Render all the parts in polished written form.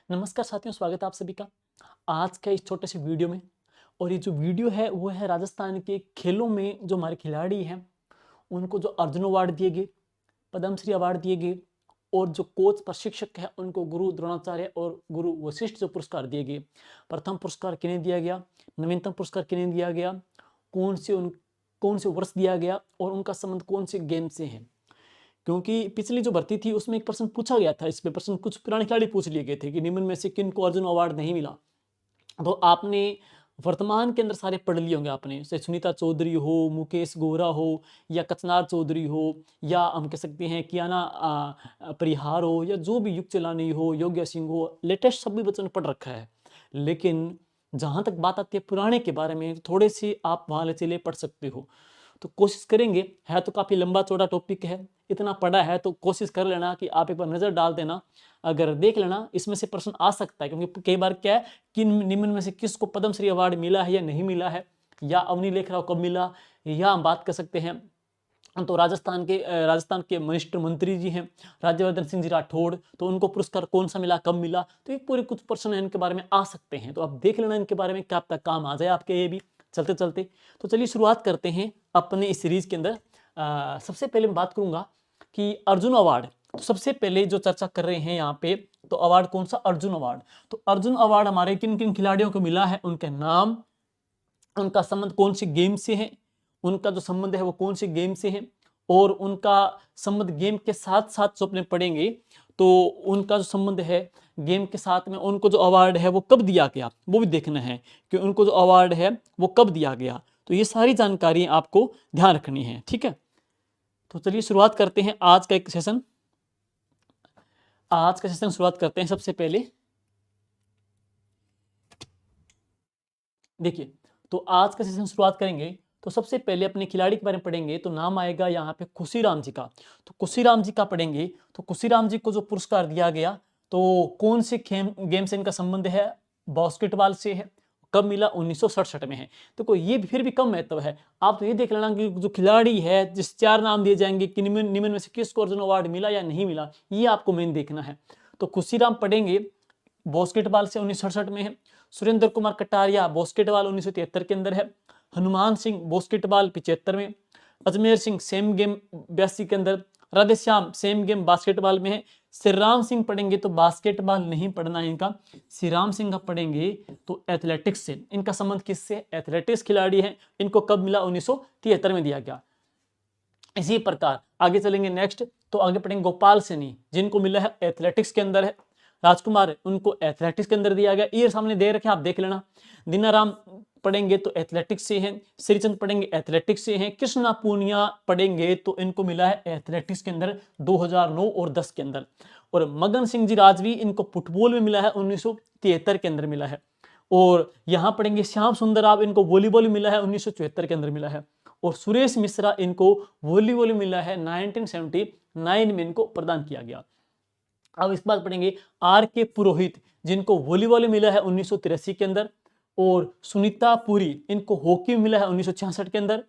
नमस्कार साथियों, स्वागत है आप सभी का आज का इस छोटे से वीडियो में। और ये जो वीडियो है वो है राजस्थान के खेलों में जो हमारे खिलाड़ी हैं उनको जो अर्जुन अवार्ड दिए गए, पद्मश्री अवार्ड दिए गए और जो कोच प्रशिक्षक है उनको गुरु द्रोणाचार्य और गुरु वशिष्ठ जो पुरस्कार दिए गए। प्रथम पुरस्कार किन्हें दिया गया, नवीनतम पुरस्कार किन्हें दिया गया, कौन से वर्ष दिया गया और उनका संबंध कौन से गेम से है। क्योंकि पिछली जो भर्ती थी उसमें एक प्रश्न पूछा गया था, इस पे प्रश्न कुछ पुराने खिलाड़ी पूछ लिए गए थे कि निम्न में से किन को अर्जुन अवार्ड नहीं मिला। तो आपने वर्तमान के अंदर सारे पढ़ लिए होंगे आपने, जैसे सुनीता चौधरी हो, मुकेश गोरा हो या कचनार चौधरी हो या हम कह सकते हैं कियाना परिहार हो या जो भी युग चलानी हो, योग्य सिंह हो, लेटेस्ट सभी बच्चों ने पढ़ रखा है। लेकिन जहाँ तक बात आती है पुराने के बारे में, थोड़े से आप वहाँ चले पढ़ सकते हो। तो कोशिश करेंगे, है तो काफ़ी लंबा चौड़ा टॉपिक है, इतना पढ़ा है तो कोशिश कर लेना कि आप एक बार नज़र डाल देना, अगर देख लेना इसमें से प्रश्न आ सकता है। क्योंकि कई बार क्या है कि निम्न में से किसको पद्मश्री अवार्ड मिला है या नहीं मिला है, या अवनी लेख राव कब मिला, या हम बात कर सकते हैं तो राजस्थान के मिनिस्टर मंत्री जी हैं राज्यवर्धन सिंह जी राठौड़, तो उनको पुरस्कार कौन सा मिला, कब मिला, तो ये पूरे कुछ प्रश्न इनके बारे में आ सकते हैं। तो आप देख लेना इनके बारे में, क्या आप तक काम आ जाए आपके ये भी चलते चलते। तो चलिए शुरुआत करते हैं अपने इस सीरीज के अंदर। सबसे पहले मैं बात करूंगा कि अर्जुन अवार्ड। तो सबसे पहले जो चर्चा कर रहे हैं यहाँ पे, तो अवार्ड कौन सा, अर्जुन अवार्ड। तो अर्जुन अवार्ड हमारे किन किन खिलाड़ियों को मिला है, उनके नाम, उनका संबंध कौन सी गेम से है, उनका जो संबंध है वो कौन सी गेम से है, और उनका संबंध गेम के साथ साथ जो अपने पढ़ेंगे तो उनका जो संबंध है गेम के साथ में, उनको जो अवार्ड है वो कब दिया गया वो भी देखना है कि उनको जो अवार्ड है वो कब दिया गया। तो ये सारी जानकारी आपको ध्यान रखनी है, ठीक है। तो चलिए शुरुआत करते हैं आज का एक सेशन। आज का सेशन शुरुआत करते हैं सबसे पहले। देखिए, तो आज का सेशन शुरुआत करेंगे तो सबसे पहले अपने खिलाड़ी के बारे में पढ़ेंगे। तो नाम आएगा यहाँ पे खुशीराम जी का। तो खुशीराम जी का पढ़ेंगे। तो खुशीराम जी को जो पुरस्कार दिया गया तो कौन से गेम से इनका संबंध है, बास्केटबॉल से है, कब मिला, 1967 में है। तो ये फिर भी कम महत्व है, आप तो ये देख लेना कि जो खिलाड़ी है जिस 4 नाम दिए जाएंगे कि निम्न में से किसको अर्जुन अवार्ड मिला या नहीं मिला, ये आपको मेन देखना है। तो खुशीराम पढ़ेंगे बास्केटबॉल से 1967 में है। सुरेंद्र कुमार कटारिया बास्केटबॉल 1973 के अंदर है। हनुमान सिंह बास्केटबॉल 75 में। अजमेर सिंह सेम गेम 82 के अंदर। राधेश्याम सेम गेम बास्केटबॉल में है। श्री राम सिंह पढ़ेंगे तो बास्केटबॉल नहीं पढ़ना है इनका, श्री राम सिंह का पढ़ेंगे तो एथलेटिक्स से। इनका संबंध किससे, एथलेटिक्स खिलाड़ी है। इनको कब मिला, 1973 में दिया गया। इसी प्रकार आगे चलेंगे नेक्स्ट, तो आगे पढ़ेंगे गोपाल सैनी, जिनको मिला है एथलेटिक्स के अंदर है। राजकुमार, उनको एथलेटिक्स के अंदर दिया गया, ये सामने दे रखे आप देख लेना। दीनाराम पढ़ेंगे तो एथलेटिक्स से हैं। श्रीचंद पढ़ेंगे एथलेटिक्स से हैं। कृष्णा पूनिया पढ़ेंगे तो इनको मिला है एथलेटिक्स के अंदर 2009 और 10 के अंदर। और मगन सिंह जी राजवी, इनको फुटबॉल में मिला है 1973 के अंदर मिला है। और यहाँ पढ़ेंगे श्याम सुंदर आप, इनको वॉलीबॉल में मिला है 1974 के अंदर मिला है। और सुरेश मिश्रा, इनको वॉलीबॉल में मिला है 1979 में इनको प्रदान किया गया। अब इस बात पढ़ेंगे आर के पुरोहित, जिनको वॉलीबॉल मिला है 1983 के अंदर। और सुनीता पुरी, इनको हॉकी में मिला है 1966 के अंदर।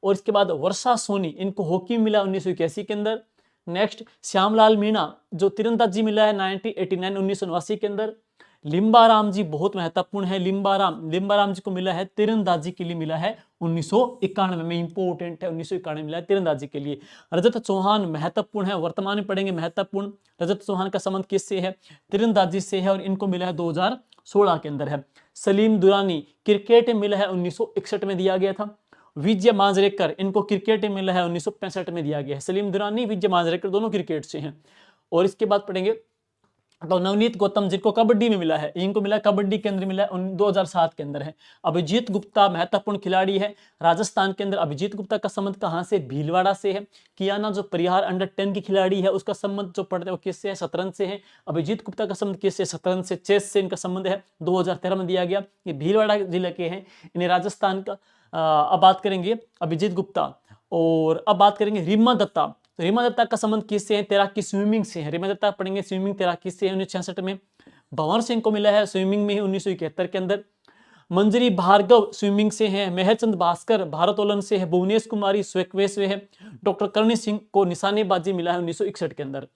और इसके बाद वर्षा सोनी, इनको हॉकी में मिला 1981 के अंदर। नेक्स्ट श्यामलाल मीणा, जो तीरंदाजी मिला है 1989 के अंदर। लिम्बाराम जी बहुत महत्वपूर्ण है, लिम्बाराम जी को मिला है तीरंदाजी के लिए मिला है 1991 में, इंपोर्टेंट है, 1991 मिला है तीरंदाजी के लिए। रजत चौहान महत्वपूर्ण है, वर्तमान में पढ़ेंगे महत्वपूर्ण। रजत चौहान का संबंध किससे है, तीरंदाजी से है, और इनको मिला है 2016 के अंदर है। सलीम दुरानी क्रिकेट में मिला है 1961 में दिया गया था। विजय मांजरेकर, इनको क्रिकेट में मिला है 1965 में दिया गया है। सलीम दुरानी, विजय मांजरेकर दोनों क्रिकेट से हैं। और इसके बाद पढ़ेंगे तो नवनीत गौतम, जिनको कबड्डी में मिला है, इनको मिला कबड्डी के अंदर मिला है 2007 के अंदर है। अभिजीत गुप्ता महत्वपूर्ण खिलाड़ी है राजस्थान के अंदर। अभिजीत गुप्ता का संबंध कहाँ से, भीलवाड़ा से है। कियाना जो परिहार अंडर 10 की खिलाड़ी है, उसका संबंध जो पढ़ते हैं वो किससे है, शतरंज से है। अभिजीत गुप्ता का संबंध किससे, शतरंज से, चेस से इनका संबंध है, 2013 में दिया गया। ये भीलवाड़ा जिले के हैं, इन्हें राजस्थान का। अब बात करेंगे अभिजीत गुप्ता। और अब बात करेंगे रीमा दत्ता। तो रीमा दत्ता का संबंध किससे है, तैराकी स्विमिंग से है। रीमा दत्ता पढ़ेंगे स्विमिंग तैराकी से है 1966 में। भंवर सिंह को मिला है स्विमिंग में 1971 के अंदर। मंजरी भार्गव स्विमिंग से है। मेहरचंद भास्कर भारोत्तोलन से है। भुवनेश कुमारी स्वेकवे से है। डॉक्टर करणी सिंह को निशानेबाजी मिला है 1961 के अंदर।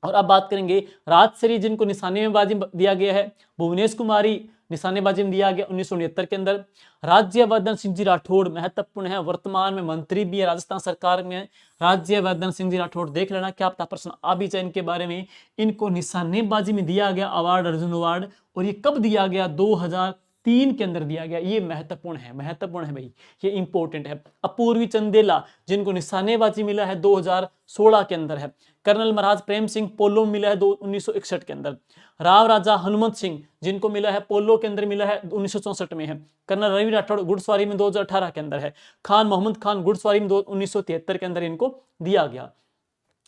और अब बात करेंगे राजश्री, जिनको निशानेबाजी दिया गया है। भुवनेश कुमारी निशानेबाजी में दिया गया 1969 के अंदर। राज्यवर्धन सिंह जी राठौड़ महत्वपूर्ण है, वर्तमान में मंत्री भी है राजस्थान सरकार में। राज्यवर्धन सिंह जी राठौड़ देख लेना, क्या पता प्रश्न आ भी जाए इनके बारे में। इनको निशानेबाजी में दिया गया अवार्ड, अर्जुन अवार्ड, और ये कब दिया गया? 2003 के अंदर दिया गया। ये महत्वपूर्ण है भाई, ये इंपॉर्टेंट है। अपूर्वी चंदेला, जिनको निशानेबाजी मिला है 2016 के अंदर है। कर्नल महाराज प्रेम सिंह पोलो में मिला है 1961 के अंदर। राव राजा हनुमंत सिंह, जिनको मिला है पोलो के अंदर मिला है 1964 में है। कर्नल रवि राठौड़ घुड़सवारी में 2018 के अंदर है। खान मोहम्मद खान घुड़सवारी में 1973 के अंदर इनको दिया गया।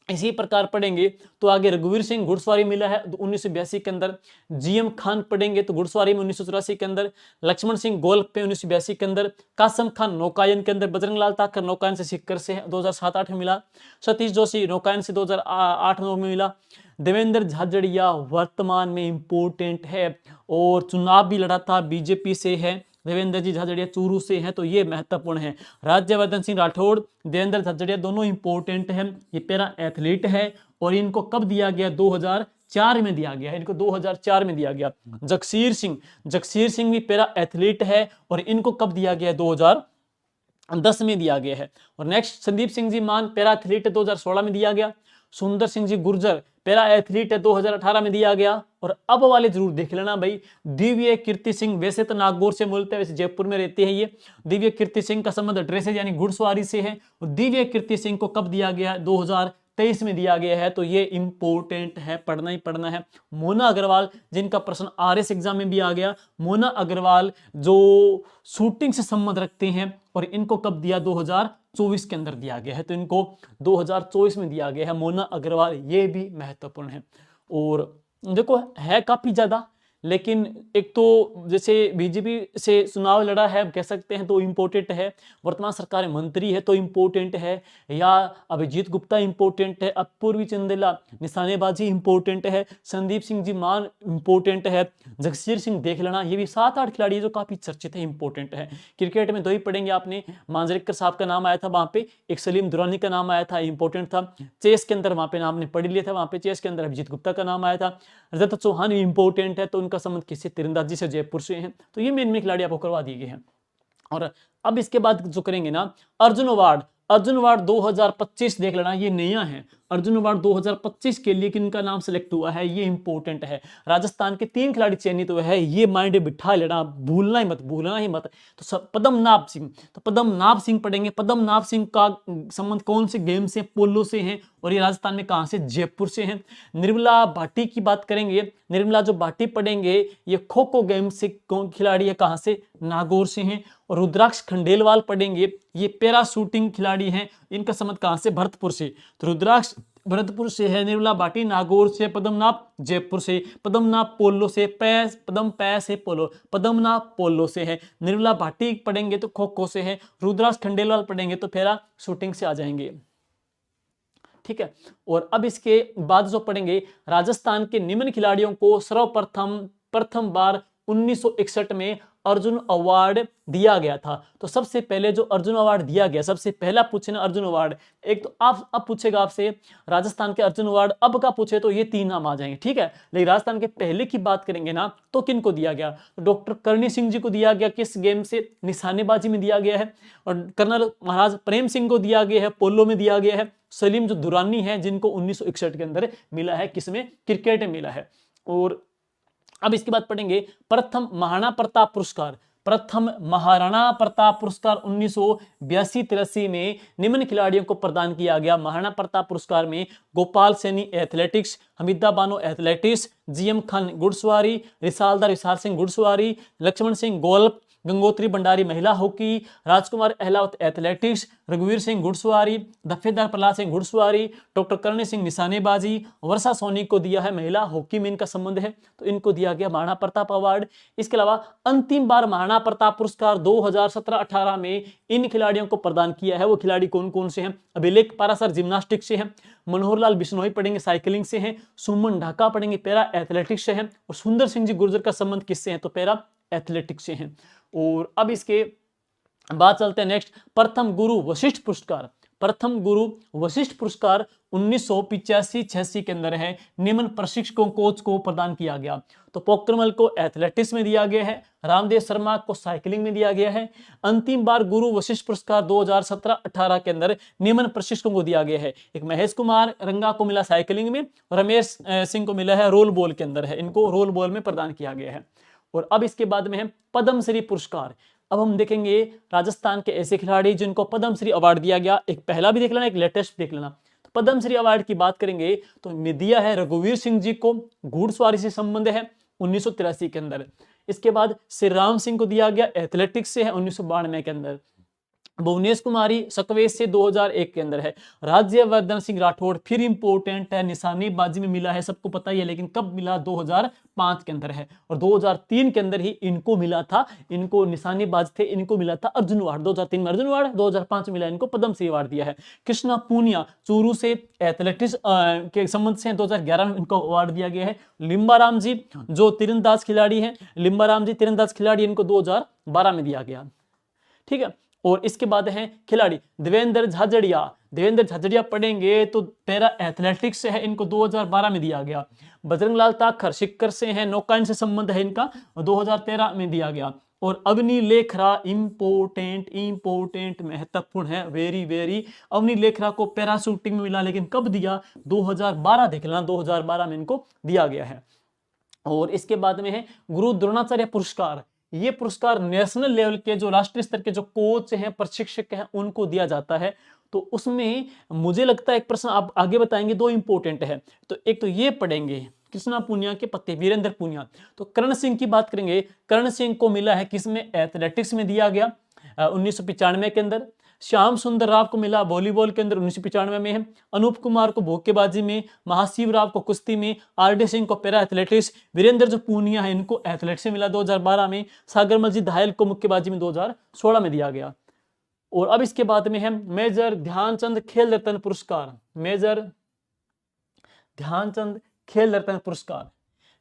इसी प्रकार पढ़ेंगे तो आगे रघुवीर सिंह घुड़सवारी मिला है 1982 के अंदर। जीएम खान पढ़ेंगे तो घुड़सवारी में 1984 के अंदर। लक्ष्मण सिंह गोल्फ पे 1982 के अंदर। कासम खान नौकायन के अंदर। बजरंग लाल ताकर नौकायन से सिक्कर से 2007-8 में मिला। सतीश जोशी नौकायन से 2008-9 में मिला। देवेंद्र झाझड़िया वर्तमान में इंपोर्टेंट है और चुनाव भी लड़ा था, बीजेपी से है। देवेंद्र जी झाझड़िया चूरू से हैं, तो ये महत्वपूर्ण है। राज्यवर्धन सिंह राठौड़, देवेंद्र झाझड़िया दोनों इंपोर्टेंट हैं। ये पैरा एथलीट है और इनको कब दिया गया? 2004 में दिया गया है, इनको 2004 में दिया गया। जगसीर सिंह भी पैरा एथलीट है और इनको कब दिया गया? 2010 में दिया गया है। और नेक्स्ट संदीप सिंह जी मान पैरा एथलीट 2016 में दिया गया। सुंदर सिंह जी गुर्जर पैरा एथलीट है 2018 में दिया गया। और अब वाले जरूर देख लेना भाई, दिव्य कीर्ति सिंह, वैसे तो नागौर से बोलते हैं, वैसे जयपुर में रहते हैं ये। दिव्य कीर्ति सिंह का संबंध ड्रेसेज यानी घुड़सवारी से है। और दिव्य कीर्ति सिंह को कब दिया गया? 2023 में दिया गया है, तो ये इंपॉर्टेंट है, पढ़ना ही पढ़ना है। मोना अग्रवाल, जिनका प्रश्न आरएस एग्जाम में भी आ गया। मोना अग्रवाल जो शूटिंग से संबंध रखते हैं और इनको कब दिया? 2024 के अंदर दिया गया है, तो इनको 2024 में दिया गया है मोना अग्रवाल। ये भी महत्वपूर्ण है। और देखो है काफी ज्यादा, लेकिन एक तो जैसे बीजेपी से चुनाव लड़ा है कह सकते हैं, तो इम्पोर्टेंट है। वर्तमान सरकार में मंत्री है तो इम्पोर्टेंट है। या अभिजीत गुप्ता इम्पोर्टेंट है। अपूर्वी चंदेला निशानेबाजी इम्पोर्टेंट है। संदीप सिंह जी मान इम्पोर्टेंट है। जगसीर सिंह देख लेना, ये भी 7-8 खिलाड़ी है जो काफी चर्चित है, इंपॉर्टेंट है। क्रिकेट में दो ही पढ़ेंगे आपने, मांजरेकर साहब का नाम आया था वहां पे, एक सलीम दुरानी का नाम आया था, इंपॉर्टेंट था। चेस के अंदर वहां पे नाम ने पढ़ लिया था, वहां पे चेस के अंदर अभिजीत गुप्ता का नाम आया था। रजत चौहान इंपॉर्टेंट है, तो उनका संबंध किससे? तीरंदाजी से, जयपुर से है। तो ये मेन खिलाड़ी आपको करवा दिए गए हैं। और अब इसके बाद जो करेंगे ना, अर्जुन अवार्ड 2025 देख लेना, ये नया है। अर्जुन अवार्ड 2025 के लिए किनका नाम सेलेक्ट हुआ है, ये इंपॉर्टेंट है। राजस्थान के 3 खिलाड़ी चयनित हुए हैं, ये माइंड में बिठा लेना, भूलना ही मत। तो पद्मनाभ सिंह, तो पद्मनाभ सिंह पढ़ेंगे। पद्मनाभ सिंह का संबंध कौन से गेम से? पोलो से है। और ये राजस्थान में कहां से? जयपुर से है। निर्मला भाटी की बात करेंगे, निर्मला जो भाटी पढ़ेंगे, ये खो खो गेम से खिलाड़ी है, कहां से? नागौर से हैं। और रुद्राक्ष खंडेलवाल पढ़ेंगे, ये पैरा शूटिंग खिलाड़ी हैं, इनका संबंध कहां से? भरतपुर से। तो रुद्राक्ष भरतपुर से है, निर्मला भाटी नागौर से, पद्मनाभ जयपुर से, पद्मनाभ पोलो से, पद्मनाभ पोलो से है। निर्मला भाटी पढ़ेंगे तो खो खो से है। रुद्राक्ष खंडेलवाल पढ़ेंगे तो पैरा शूटिंग से आ जाएंगे, ठीक है। और अब इसके बाद जो पढ़ेंगे, राजस्थान के निम्न खिलाड़ियों को प्रथम बार 1961 में अर्जुन अवार्ड दिया गया था। तो सबसे पहले जो अर्जुन अवार्ड दिया गया, सबसे पहला पूछे ना अर्जुन अवार्ड, एक तो आप अब पूछेगा आपसे राजस्थान के अर्जुन अवार्ड, अब का पूछे तो ये 3 नाम आ जाएंगे, ठीक है। लेकिन राजस्थान के पहले की बात करेंगे ना, तो किन को दिया गया? तो डॉक्टर करणी सिंह जी को दिया गया, किस गेम से? निशानेबाजी में दिया गया है। और कर्नल महाराज प्रेम सिंह को दिया गया है, पोलो में दिया गया है। सलीम जो दुरानी है, जिनको 1961 के अंदर मिला है, किसमें? क्रिकेट में मिला है। और अब इसके बाद पढ़ेंगे प्रथम महाराणा प्रताप पुरस्कार। प्रथम महाराणा प्रताप पुरस्कार 1982-83 में निम्न खिलाड़ियों को प्रदान किया गया। महाराणा प्रताप पुरस्कार में Gopal Saini athletics, Hamida Bano athletics, GM Khan घुड़सवारी, रिसालदार विशाल सिंह घुड़सवारी, लक्ष्मण सिंह गोल्फ, गंगोत्री भंडारी महिला हॉकी, राजकुमार अहलावत एथलेटिक्स, रघुवीर सिंह घुड़सवारी, दफेदार प्रहलाद सिंह घुड़सवारी, डॉक्टर करणी सिंह निशानेबाजी, वर्षा सोनी को दिया है महिला हॉकी में इनका संबंध है, तो इनको दिया गया महाराणा प्रताप अवार्ड। इसके अलावा अंतिम बार महाराणा प्रताप पुरस्कार 2017-18 में इन खिलाड़ियों को प्रदान किया है। वो खिलाड़ी कौन कौन से हैं? अभिलेख पारासर जिम्नास्टिक्स से हैं, मनोहर लाल बिश्नोई पढ़ेंगे साइकिलिंग से हैं, सुमन ढाका पढ़ेंगे पैरा एथलेटिक्स से हैं, और सुंदर सिंह जी गुर्जर का संबंध किससे है? तो पैरा एथलेटिक्स से हैं। और अब इसके बाद चलते हैं नेक्स्ट, प्रथम गुरु वशिष्ठ पुरस्कार। प्रथम गुरु वशिष्ठ पुरस्कार 1985-86 के अंदर है निम्न प्रशिक्षकों कोच को प्रदान किया गया। तो पोखरमल को एथलेटिक्स में दिया गया है, रामदेव शर्मा को साइकिलिंग में दिया गया है। अंतिम बार गुरु वशिष्ठ पुरस्कार 2017-18 के अंदर निम्न प्रशिक्षकों को दिया गया है। एक महेश कुमार रंगा को मिला साइकिलिंग में, रमेश सिंह को मिला है रोल बॉल के अंदर है, इनको रोल बॉल में प्रदान किया गया है। और अब इसके बाद में है पद्मश्री पुरस्कार। अब हम देखेंगे राजस्थान के ऐसे खिलाड़ी जिनको पद्मश्री अवार्ड दिया गया, एक पहला भी देख लेना, एक लेटेस्ट देख लेना। तो पद्मश्री अवार्ड की बात करेंगे तो दिया है रघुवीर सिंह जी को, घुड़सवारी से संबंध है 1983 के अंदर। इसके बाद श्री राम सिंह को दिया गया एथलेटिक्स से है 1992 के अंदर। भुवनेश कुमारी सकवेश से 2001 के अंदर है। राज्यवर्धन सिंह राठौड़ फिर इंपॉर्टेंट है, निशानेबाजी में मिला है, सबको पता ही है, लेकिन कब मिला, 2005 के अंदर है। और 2003 के अंदर ही इनको मिला था, इनको निशानेबाज थे, इनको मिला था अर्जुन अवार्ड। 2003 में अर्जुन अवार्ड, 2005 में मिला इनको पद्मश्री अवार्ड दिया है। कृष्णा पूनिया चूरू से एथलेटिक्स के संबंध से 2011 में इनको अवार्ड दिया गया है। लिम्बाराम जी जो तीरंदाज खिलाड़ी हैं, लिम्बाराम जी तीरंदाज खिलाड़ी, इनको 2012 में दिया गया। ठीक है। और इसके बाद है खिलाड़ी देवेंद्र झाझड़िया। देवेंद्र झाझड़िया पढ़ेंगे तो पैरा एथलेटिक्स से है, इनको 2012 में दिया गया। बजरंग लाल ताखर सिक्कर से है, नौकायन से संबंध है इनका, 2013 में दिया गया। और अग्नि लेखरा इंपोर्टेंट महत्वपूर्ण है, वेरी वेरी। अग्नि लेखरा को पैराशूटिंग में मिला, लेकिन कब दिया, 2012 देख लेना, 2012 में इनको दिया गया है। और इसके बाद में है गुरु द्रोणाचार्य पुरस्कार। ये पुरस्कार नेशनल लेवल के जो राष्ट्रीय स्तर के जो कोच हैं, प्रशिक्षक हैं, उनको दिया जाता है। तो उसमें मुझे लगता है एक प्रश्न आप आगे बताएंगे, दो इंपॉर्टेंट है। तो एक तो ये पढ़ेंगे कृष्णा पूनिया के पत्ते, वीरेंद्र पूनिया। तो करण सिंह की बात करेंगे, करण सिंह को मिला है किसमें, एथलेटिक्स में दिया गया 1995 के अंदर। श्याम सुंदर राव को मिला वॉलीबॉल के अंदर 1995 में है। अनूप कुमार को भोकेबाजी में, महाशिव राव को कुश्ती में, आर.डी. सिंह को पैरा एथलेटिक्स, वीरेंद्र जो पूनिया है इनको एथलेटिक्स में मिला 2012 में। सागरमल जी धायल को मुक्केबाजी में 2016 में दिया गया। और अब इसके बाद में है मेजर ध्यानचंद खेल रत्न पुरस्कार। मेजर ध्यानचंद खेल रत्न पुरस्कार,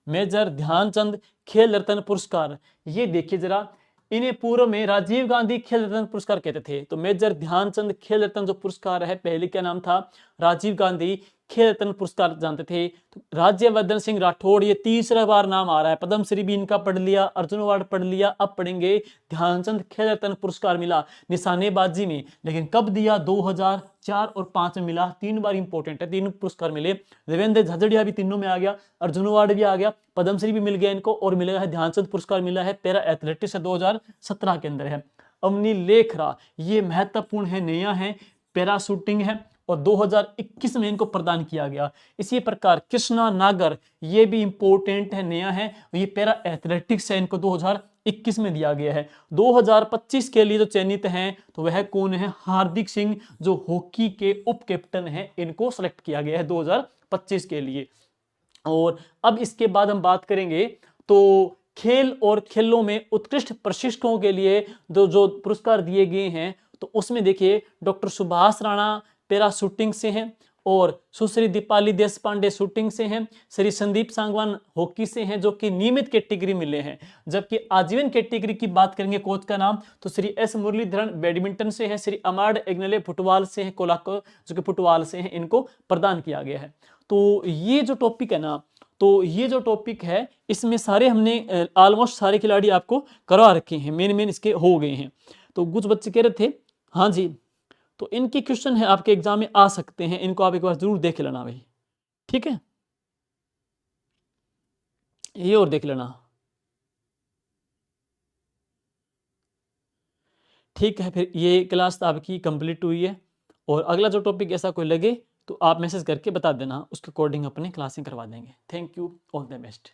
मेजर ध्यानचंद खेल रत्न पुरस्कार। ये देखिए जरा, इन्हें पूर्व में राजीव गांधी खेल रत्न पुरस्कार कहते थे। तो मेजर ध्यानचंद खेल रत्न जो पुरस्कार है, पहले क्या नाम था, राजीव गांधी खेल रत्न पुरस्कार जानते थे। तो राज्यवर्धन सिंह राठौड़, ये तीसरा बार नाम आ रहा है। पद्मश्री भी इनका पढ़ लिया, अर्जुन अवार्ड पढ़ लिया, अब पढ़ेंगे ध्यानचंद खेल रत्न पुरस्कार मिला निशानेबाजी में, लेकिन कब दिया, 2004 और 5 में मिला। 3 बार इंपॉर्टेंट है, 3 पुरस्कार मिले। देवेंद्र झाझड़िया भी तीनों में आ गया, अर्जुन अवार्ड भी आ गया, पद्मश्री भी मिल गया इनको, और मिलेगा है ध्यानचंद पुरस्कार मिला है पैरा एथलेटिक्स 2017 के अंदर है। अवनी लेखरा, ये महत्वपूर्ण है, नया है, पैराशूटिंग है, और 2021 में इनको प्रदान किया गया। इसी प्रकार कृष्णा नागर, ये भी इंपॉर्टेंट है, नया है, ये पैरा एथलेटिक्स है, इनको 2021 में दिया गया है। 2025 के लिए जो चयनित हैं तो वह कौन है, हार्दिक सिंह जो हॉकी के उप कैप्टन हैं, इनको सेलेक्ट किया गया है 2025 के लिए। और अब इसके बाद हम बात करेंगे तो खेल और खेलों में उत्कृष्ट प्रशिक्षकों के लिए जो पुरस्कार दिए गए हैं, तो उसमें देखिए doctor Subhash Rana para shooting से हैं, और सुश्री दीपाली देशपांडे शूटिंग से हैं, श्री संदीप सांगवान हॉकी से हैं, जो कि नियमित कैटेगरी मिले हैं। जबकि आजीवन कैटेगरी की बात करेंगे कोच का नाम, तो श्री एस मुरलीधरन बैडमिंटन से है, श्री अमार्ड एग्नले फुटबॉल से है, कोलाको जो कि फुटबॉल से हैं, इनको प्रदान किया गया है। तो ये जो टॉपिक है ना, तो ये जो टॉपिक है इसमें सारे हमने ऑलमोस्ट सारे खिलाड़ी आपको करवा रखे हैं, मेन इसके हो गए हैं। तो कुछ बच्चे कह रहे थे हाँ जी, तो इनके क्वेश्चन है आपके एग्जाम में आ सकते हैं, इनको आप एक बार जरूर देख लेना भाई, ठीक है, ये और देख लेना, ठीक है। फिर ये क्लास आपकी कंप्लीट हुई है, और अगला जो टॉपिक ऐसा कोई लगे तो आप मैसेज करके बता देना, उसके अकॉर्डिंग अपने क्लासें करवा देंगे। Thank you, all the best.